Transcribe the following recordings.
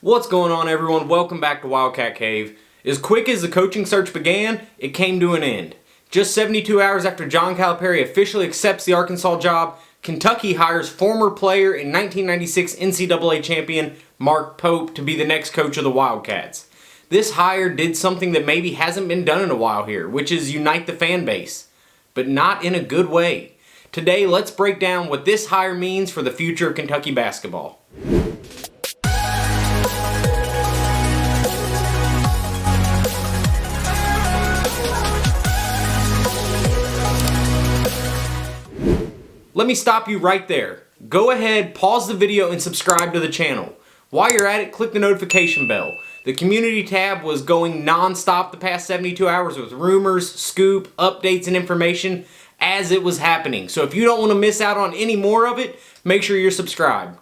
What's going on, everyone? Welcome back to Wildcat Cave. As quick as the coaching search began, it came to an end. Just 72 hours after John Calipari officially accepts the Arkansas job, Kentucky hires former player and 1996 NCAA champion Mark Pope to be the next coach of the Wildcats. This hire did something that maybe hasn't been done in a while here, which is unite the fan base, but not in a good way. Today, let's break down what this hire means for the future of Kentucky basketball. Let me stop you right there. Go ahead, pause the video, and subscribe to the channel. While you're at it, click the notification bell. The community tab was going non-stop the past 72 hours with rumors, scoop, updates, and information as it was happening. So if you don't want to miss out on any more of it, make sure you're subscribed.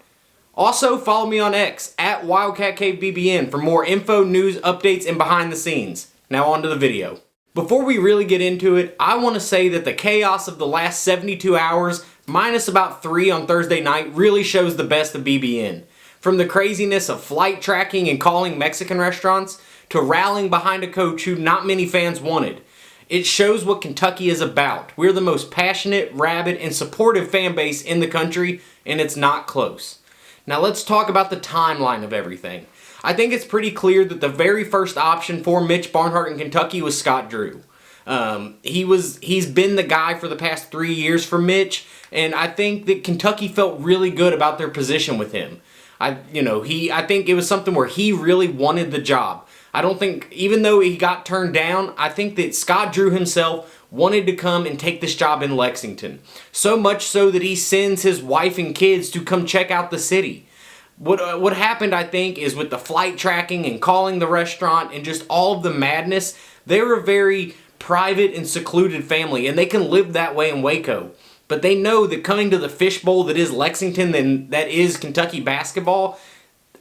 Also, follow me on X at WildcatCaveBBN for more info, news, updates, and behind the scenes. Now on to the video. Before we really get into it, I want to say that the chaos of the last 72 hours, minus about 3 on Thursday night, really shows the best of BBN. From the craziness of flight tracking and calling Mexican restaurants, to rallying behind a coach who not many fans wanted. It shows what Kentucky is about. We're the most passionate, rabid, and supportive fan base in the country, and it's not close. Now let's talk about the timeline of everything. I think it's pretty clear that the very first option for Mitch Barnhart in Kentucky was Scott Drew. He's been the guy for the past 3 years for Mitch, and I think that Kentucky felt really good about their position with him. I think it was something where he really wanted the job. I don't think, even though he got turned down, I think that Scott Drew himself wanted to come and take this job in Lexington. So much so that he sends his wife and kids to come check out the city. What happened, I think, is with the flight tracking and calling the restaurant and just all of the madness, they're a very private and secluded family, and they can live that way in Waco. But they know that coming to the fishbowl that is Lexington and that is Kentucky basketball,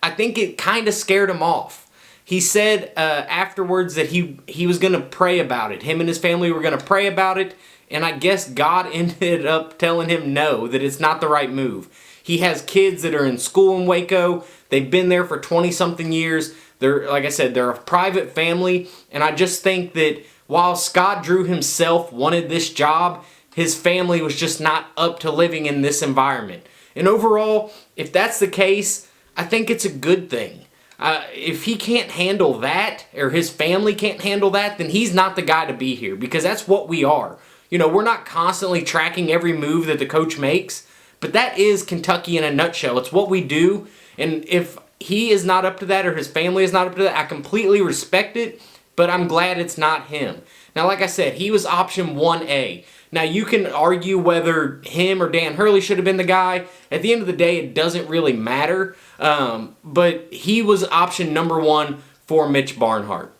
I think it kind of scared him off. He said afterwards that he was going to pray about it. Him and his family were going to pray about it, and I guess God ended up telling him no, that it's not the right move. He has kids that are in school in Waco. They've been there for 20-something years. They're, like I said, they're a private family, and I just think that while Scott Drew himself wanted this job, his family was just not up to living in this environment. And overall, if that's the case, I think it's a good thing. If he can't handle that, or his family can't handle that, then he's not the guy to be here, because that's what we are. You know, we're not constantly tracking every move that the coach makes, but that is Kentucky in a nutshell. It's what we do, and if he is not up to that, or his family is not up to that, I completely respect it, but I'm glad it's not him. Now, like I said, he was option 1A. Now, you can argue whether him or Dan Hurley should have been the guy. At the end of the day, it doesn't really matter. But he was option number 1 for Mitch Barnhart.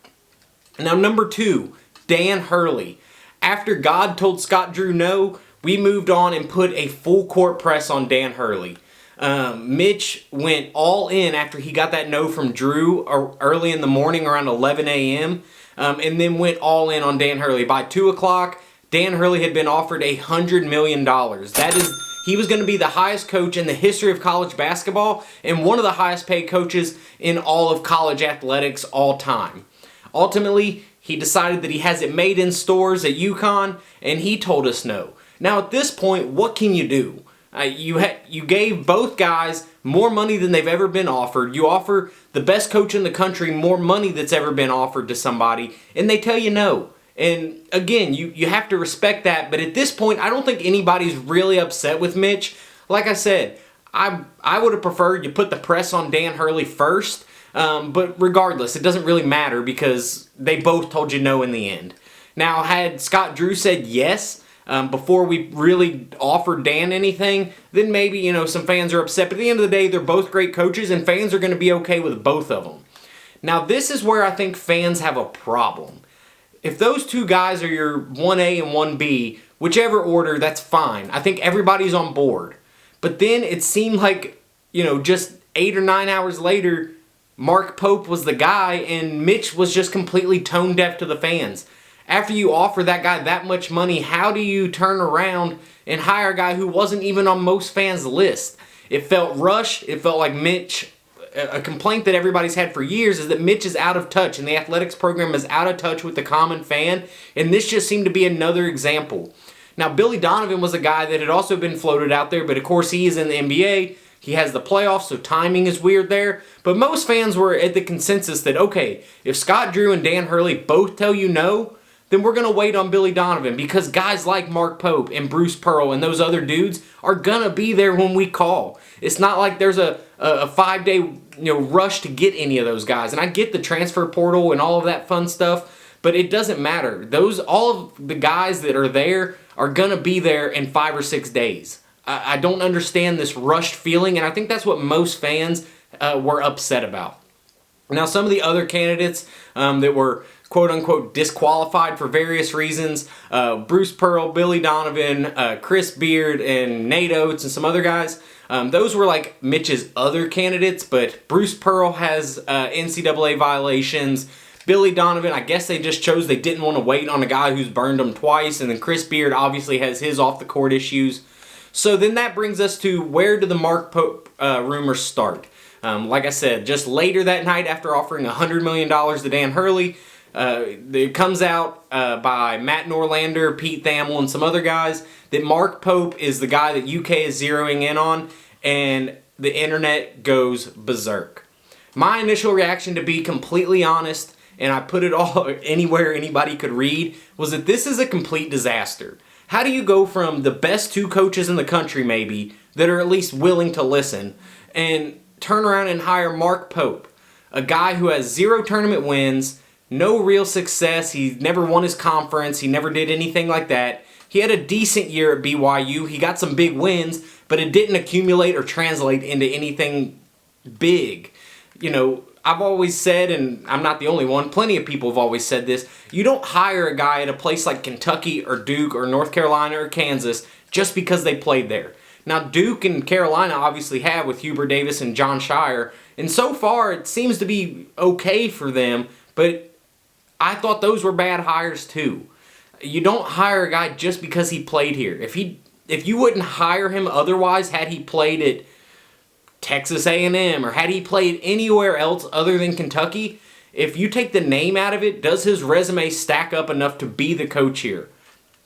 Now, number 2, Dan Hurley. After God told Scott Drew no, we moved on and put a full court press on Dan Hurley. Mitch went all in after he got that no from Drew early in the morning around 11 a.m. And then went all in on Dan Hurley. By 2 o'clock, Dan Hurley had been offered $100 million. He was going to be the highest coach in the history of college basketball and one of the highest paid coaches in all of college athletics all time. Ultimately, he decided that he has it made in stores at UConn, and he told us no. Now at this point, what can you do? You gave both guys more money than they've ever been offered. You offer the best coach in the country more money that's ever been offered to somebody, and they tell you no. And again, you have to respect that, but at this point, I don't think anybody's really upset with Mitch. Like I said, I would have preferred you put the press on Dan Hurley first, but regardless, it doesn't really matter because they both told you no in the end. Now, had Scott Drew said yes before we really offered Dan anything, then maybe, some fans are upset. But at the end of the day, they're both great coaches, and fans are going to be okay with both of them. Now, this is where I think fans have a problem. If those two guys are your 1A and 1B, whichever order, that's fine. I think everybody's on board. But then it seemed like, just 8 or 9 hours later, Mark Pope was the guy, and Mitch was just completely tone deaf to the fans. After you offer that guy that much money, how do you turn around and hire a guy who wasn't even on most fans' list? It felt rushed. It felt like Mitch a complaint that everybody's had for years is that Mitch is out of touch and the athletics program is out of touch with the common fan, and this just seemed to be another example. Now, Billy Donovan was a guy that had also been floated out there, but of course he is in the NBA. He has the playoffs, so timing is weird there. But most fans were at the consensus that, okay, if Scott Drew and Dan Hurley both tell you no, then we're going to wait on Billy Donovan, because guys like Mark Pope and Bruce Pearl and those other dudes are going to be there when we call. It's not like there's a 5-day rush to get any of those guys. And I get the transfer portal and all of that fun stuff, but it doesn't matter. All of the guys that are there are going to be there in 5 or 6 days. I don't understand this rushed feeling, and I think that's what most fans were upset about. Now, some of the other candidates that were quote-unquote disqualified for various reasons, Bruce Pearl, Billy Donovan, Chris Beard, and Nate Oates, and some other guys, those were like Mitch's other candidates, but Bruce Pearl has NCAA violations. Billy Donovan, I guess they just chose they didn't want to wait on a guy who's burned them twice, and then Chris Beard obviously has his off-the-court issues. So then that brings us to, where do the Mark Pope rumors start? Like I said, just later that night, after offering $100 million to Dan Hurley, it comes out by Matt Norlander, Pete Thamel, and some other guys that Mark Pope is the guy that UK is zeroing in on, and the internet goes berserk. My initial reaction, to be completely honest, and I put it all anywhere anybody could read, was that this is a complete disaster. How do you go from the best 2 coaches in the country, maybe, that are at least willing to listen, and turn around and hire Mark Pope, a guy who has 0 tournament wins, no real success, he never won his conference, he never did anything like that. He had a decent year at BYU, he got some big wins, but it didn't accumulate or translate into anything big. I've always said, and I'm not the only one, plenty of people have always said this, you don't hire a guy at a place like Kentucky or Duke or North Carolina or Kansas just because they played there. Now, Duke and Carolina obviously have, with Hubert Davis and John Shire, and so far it seems to be okay for them, but I thought those were bad hires too. You don't hire a guy just because he played here. If you wouldn't hire him otherwise, had he played at Texas A&M, or had he played anywhere else other than Kentucky, if you take the name out of it, does his resume stack up enough to be the coach here?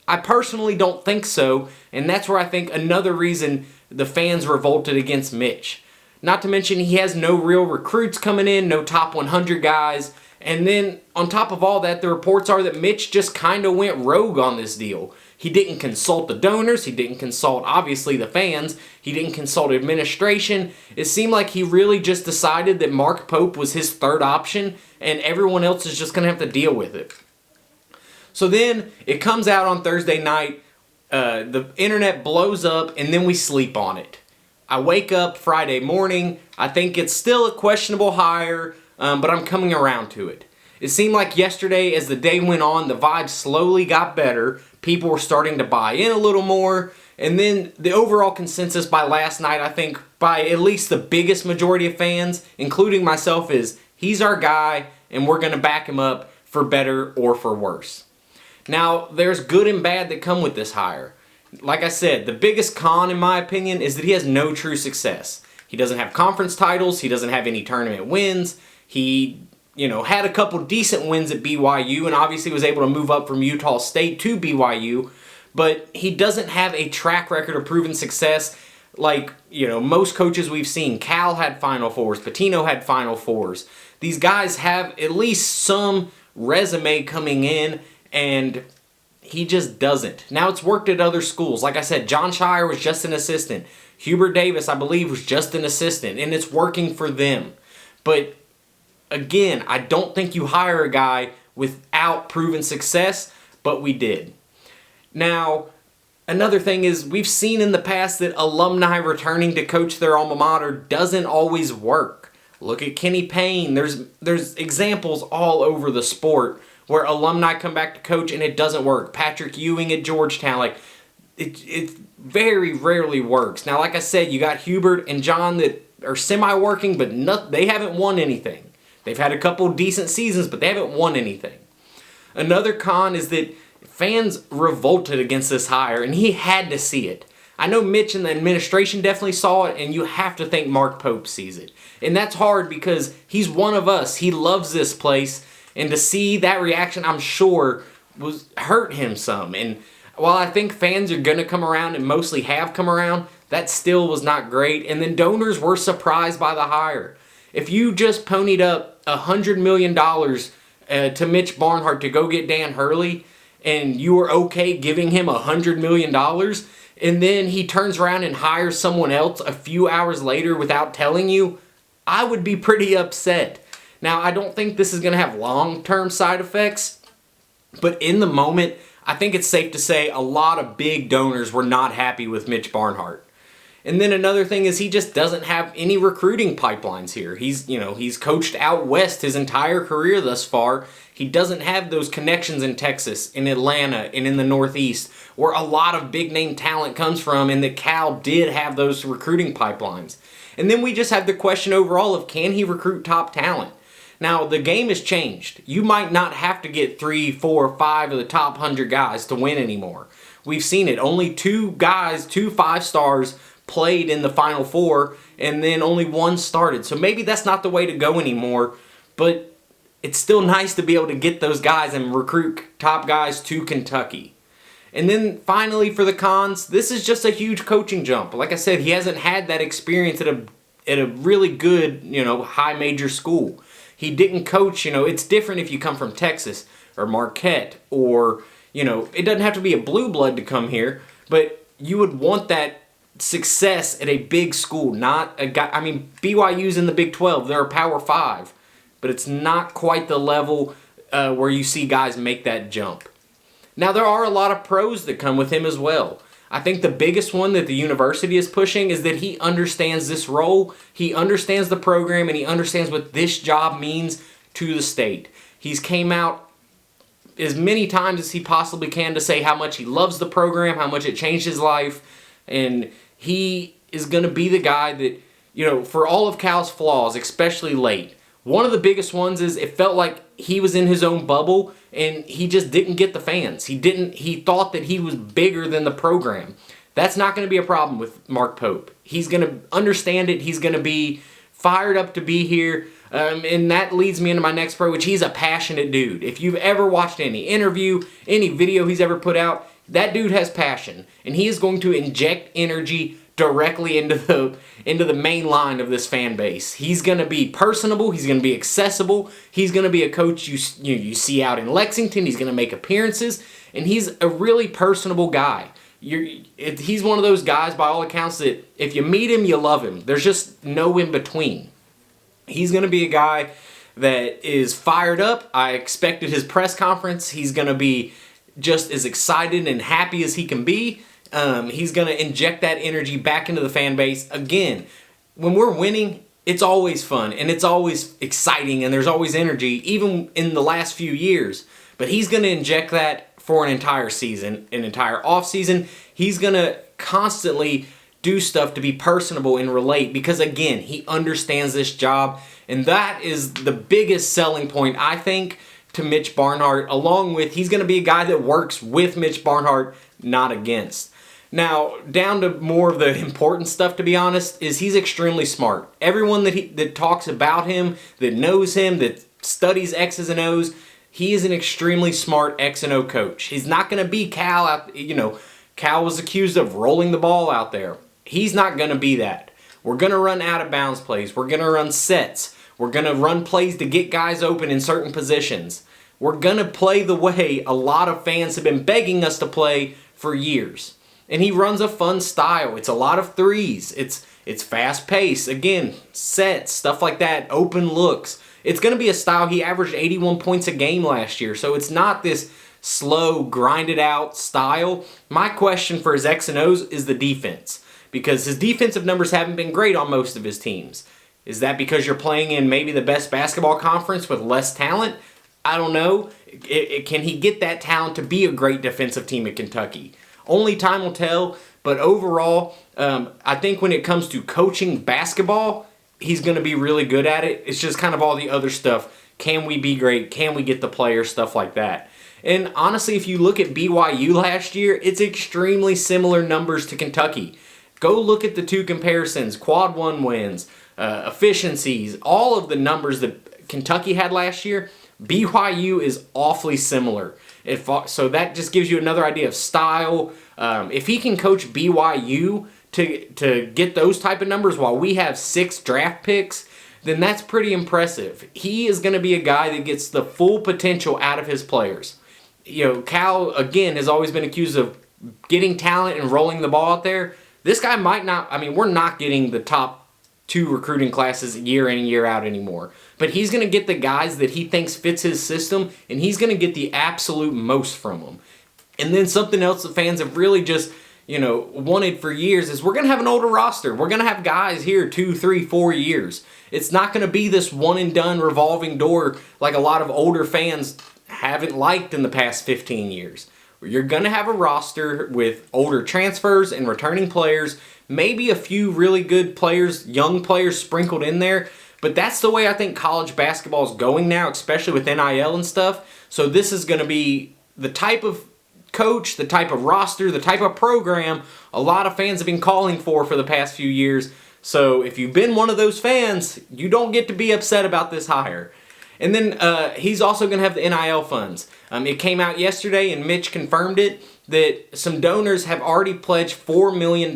I personally don't think so, and that's where I think another reason the fans revolted against Mitch. Not to mention, he has no real recruits coming in, no top 100 guys, and then on top of all that, the reports are that Mitch just kind of went rogue on this deal. He didn't consult the donors, he didn't consult, obviously, the fans, he didn't consult administration. It seemed like he really just decided that Mark Pope was his third option, and everyone else is just going to have to deal with it. So then, it comes out on Thursday night, the internet blows up, and then we sleep on it. I wake up Friday morning, I think it's still a questionable hire, but I'm coming around to it. It seemed like yesterday, as the day went on, the vibe slowly got better. People were starting to buy in a little more. And then the overall consensus by last night, I think, by at least the biggest majority of fans, including myself, is he's our guy and we're going to back him up for better or for worse. Now, there's good and bad that come with this hire. Like I said, the biggest con, in my opinion, is that he has no true success. He doesn't have conference titles. He doesn't have any tournament wins. He had a couple decent wins at BYU and obviously was able to move up from Utah State to BYU, but he doesn't have a track record of proven success like, most coaches we've seen. Cal had Final Fours, Pitino had Final Fours. These guys have at least some resume coming in, and he just doesn't. Now, it's worked at other schools. Like I said, John Shire was just an assistant. Hubert Davis, I believe, was just an assistant, and it's working for them. But again, I don't think you hire a guy without proven success, but we did. Now, another thing is, we've seen in the past that alumni returning to coach their alma mater doesn't always work. Look at Kenny Payne. There's examples all over the sport where alumni come back to coach and it doesn't work. Patrick Ewing at Georgetown, it very rarely works. Now, like I said, you got Hubert and John that are semi-working, but they haven't won anything. They've had a couple decent seasons, but they haven't won anything. Another con is that fans revolted against this hire, and he had to see it. I know Mitch and the administration definitely saw it, and you have to think Mark Pope sees it. And that's hard because he's one of us. He loves this place, and to see that reaction, I'm sure, was hurt him some. And while I think fans are going to come around and mostly have come around, that still was not great. And then donors were surprised by the hire. If you just ponied up $100 million to Mitch Barnhart to go get Dan Hurley, and you were okay giving him $100 million, and then he turns around and hires someone else a few hours later without telling you, I would be pretty upset. Now, I don't think this is going to have long-term side effects, but in the moment, I think it's safe to say a lot of big donors were not happy with Mitch Barnhart. And then another thing is he just doesn't have any recruiting pipelines here. He's coached out west his entire career thus far. He doesn't have those connections in Texas, in Atlanta, and in the Northeast, where a lot of big-name talent comes from, and that Cal did have those recruiting pipelines. And then we just have the question overall of, can he recruit top talent? Now, the game has changed. You might not have to get 3, 4, 5 of the top 100 guys to win anymore. We've seen it. Only 2 guys, 2 5-stars, played in the Final Four, and then only 1 started. So maybe that's not the way to go anymore, but it's still nice to be able to get those guys and recruit top guys to Kentucky. And then finally for the cons, this is just a huge coaching jump. Like I said, he hasn't had that experience at a really good, high major school. He didn't coach, it's different if you come from Texas or Marquette or, it doesn't have to be a blue blood to come here, but you would want that success at a big school, not a guy. BYU's in the Big 12. They're a Power 5, but it's not quite the level where you see guys make that jump. Now, there are a lot of pros that come with him as well. I think the biggest one that the university is pushing is that he understands this role, he understands the program, and he understands what this job means to the state. He's came out as many times as he possibly can to say how much he loves the program, how much it changed his life, and he is going to be the guy that, for all of Cal's flaws, especially late, one of the biggest ones is it felt like he was in his own bubble and he just didn't get the fans. He thought that he was bigger than the program. That's not going to be a problem with Mark Pope. He's going to understand it. He's going to be fired up to be here. And that leads me into my next pro, which he's a passionate dude. If you've ever watched any interview, any video he's ever put out, that dude has passion. And he is going to inject energy directly into the main line of this fan base. He's going to be personable. He's going to be accessible. He's going to be a coach you see out in Lexington. He's going to make appearances. And he's a really personable guy. He's one of those guys, by all accounts, that if you meet him, you love him. There's just no in between. He's going to be a guy that is fired up. I expected his press conference. He's going to be just as excited and happy as he can be. He's going to inject that energy back into the fan base. Again, when we're winning, it's always fun and it's always exciting and there's always energy, even in the last few years. But he's going to inject that for an entire season, an entire offseason. He's going to constantly do stuff to be personable and relate because, again, he understands this job. And that is the biggest selling point, I think, to Mitch Barnhart, along with he's going to be a guy that works with Mitch Barnhart, not against. Now, down to more of the important stuff, to be honest, is he's extremely smart. Everyone that talks about him, that knows him, that studies X's and O's, he is an extremely smart X and O coach. He's not going to be Cal out, Cal was accused of rolling the ball out there. He's not going to be that. We're going to run out of bounds plays. We're going to run sets. We're going to run plays to get guys open in certain positions. We're going to play the way a lot of fans have been begging us to play for years. And he runs a fun style. It's a lot of threes. It's fast pace. Again, sets, stuff like that, open looks. It's going to be a style. He averaged 81 points a game last year. So it's not this slow, grinded out style. My question for his X and O's is the defense. Because his defensive numbers haven't been great on most of his teams. Is that because you're playing in maybe the best basketball conference with less talent? I don't know. Can he get that talent to be a great defensive team at Kentucky? Only time will tell, but overall, I think when it comes to coaching basketball, he's going to be really good at it. It's just kind of all the other stuff. Can we be great? Can we get the players? Stuff like that. And honestly, if you look at BYU last year, it's extremely similar numbers to Kentucky. Go look at the two comparisons, quad one wins, efficiencies, all of the numbers that Kentucky had last year. BYU is awfully similar. So that just gives you another idea of style. If he can coach BYU to get those type of numbers while we have 6 draft picks, then that's pretty impressive. He is going to be a guy that gets the full potential out of his players. You know, Cal, again, has always been accused of getting talent and rolling the ball out there. This guy might not, I mean, we're not getting the top 2 recruiting classes year in and year out anymore. But he's going to get the guys that he thinks fits his system, and he's going to get the absolute most from them. And then something else that fans have really just, wanted for years is we're going to have an older roster. We're going to have guys here 2, 3, 4 years. It's not going to be this one and done revolving door like a lot of older fans haven't liked in the past 15 years. You're going to have a roster with older transfers and returning players, maybe a few really good players, young players sprinkled in there, but that's the way I think college basketball is going now, especially with NIL and stuff. So this is going to be the type of coach, the type of roster, the type of program a lot of fans have been calling for the past few years. So if you've been one of those fans, you don't get to be upset about this hire. And then he's also going to have the NIL funds. It came out yesterday, and Mitch confirmed it, that some donors have already pledged $4 million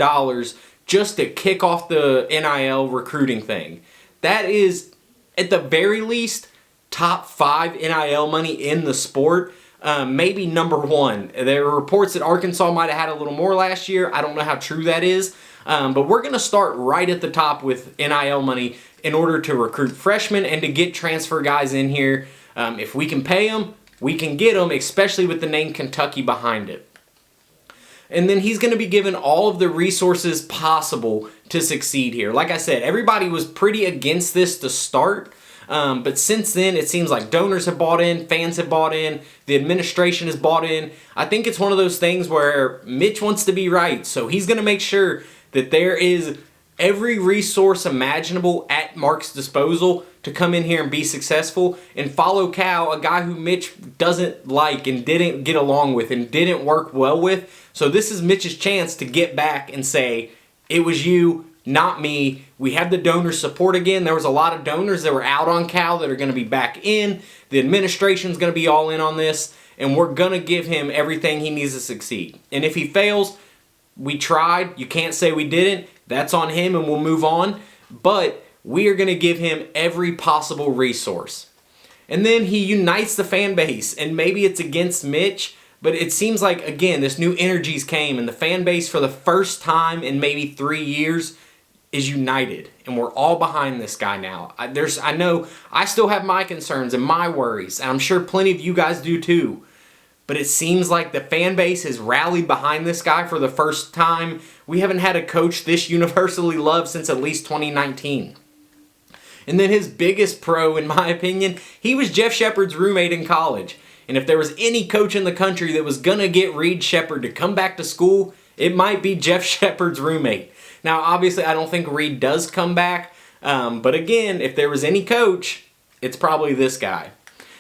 just to kick off the NIL recruiting thing. That is, at the very least, top 5 NIL money in the sport. Maybe number 1. There are reports that Arkansas might have had a little more last year. I don't know how true that is. But we're going to start right at the top with NIL money in order to recruit freshmen and to get transfer guys in here. If we can pay them, we can get them, especially with the name Kentucky behind it. And then he's going to be given all of the resources possible to succeed here. Like I said, everybody was pretty against this to start. But since then, it seems like donors have bought in, fans have bought in, the administration has bought in. I think it's one of those things where Mitch wants to be right. So he's going to make sure that there is every resource imaginable at Mark's disposal to come in here and be successful and follow Cal, a guy who Mitch doesn't like and didn't get along with and didn't work well with. So this is Mitch's chance to get back and say, it was you, not me. We have the donor support again. There was a lot of donors that were out on Cal that are going to be back in. The administration's going to be all in on this, and we're going to give him everything he needs to succeed. And if he fails, we tried. You can't say we didn't. That's on him, and we'll move on. But we are going to give him every possible resource. And then he unites the fan base, and maybe it's against Mitch, but it seems like, again, this new energies came, and the fan base for the first time in maybe 3 years is united, and we're all behind this guy now. I know I still have my concerns and my worries, and I'm sure plenty of you guys do too. But it seems like the fan base has rallied behind this guy for the first time. We haven't had a coach this universally loved since at least 2019. And then his biggest pro, in my opinion, he was Jeff Shepard's roommate in college. And if there was any coach in the country that was going to get Reed Sheppard to come back to school, it might be Jeff Shepard's roommate. Now, obviously, I don't think Reed does come back. But again, if there was any coach, it's probably this guy.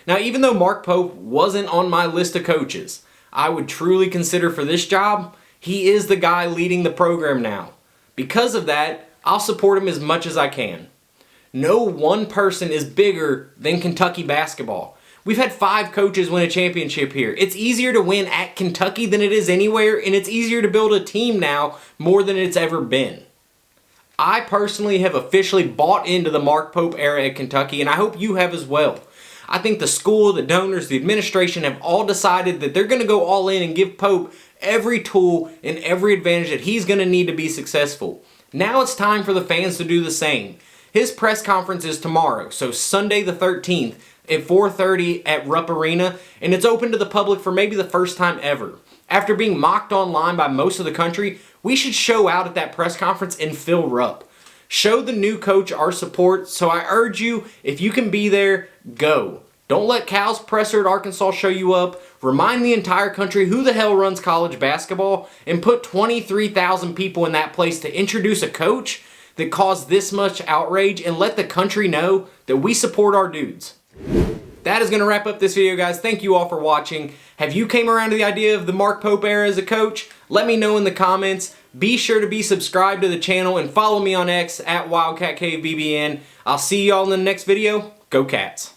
Now, even though Mark Pope wasn't on my list of coaches I would truly consider for this job, he is the guy leading the program now. Because of that, I'll support him as much as I can. No one person is bigger than Kentucky basketball. We've had 5 coaches win a championship here. It's easier to win at Kentucky than it is anywhere, and it's easier to build a team now more than it's ever been. I personally have officially bought into the Mark Pope era at Kentucky, and I hope you have as well. I think the school, the donors, the administration have all decided that they're going to go all in and give Pope every tool and every advantage that he's going to need to be successful. Now it's time for the fans to do the same. His press conference is tomorrow, so Sunday the 13th at 4:30 at Rupp Arena, and it's open to the public for maybe the first time ever. After being mocked online by most of the country, we should show out at that press conference and fill Rupp. Show the new coach our support, so I urge you, if you can be there, go. Don't let Cal's presser at Arkansas show you up. Remind the entire country who the hell runs college basketball, and put 23,000 people in that place to introduce a coach that caused this much outrage, and let the country know that we support our dudes. that is going to wrap up this video, guys. Thank you all for watching. Have you came around to the idea of the Mark Pope era as a coach? Let me know in the comments. Be sure to be subscribed to the channel and follow me on X at WildcatCaveBBN. I'll see y'all in the next video. Go Cats!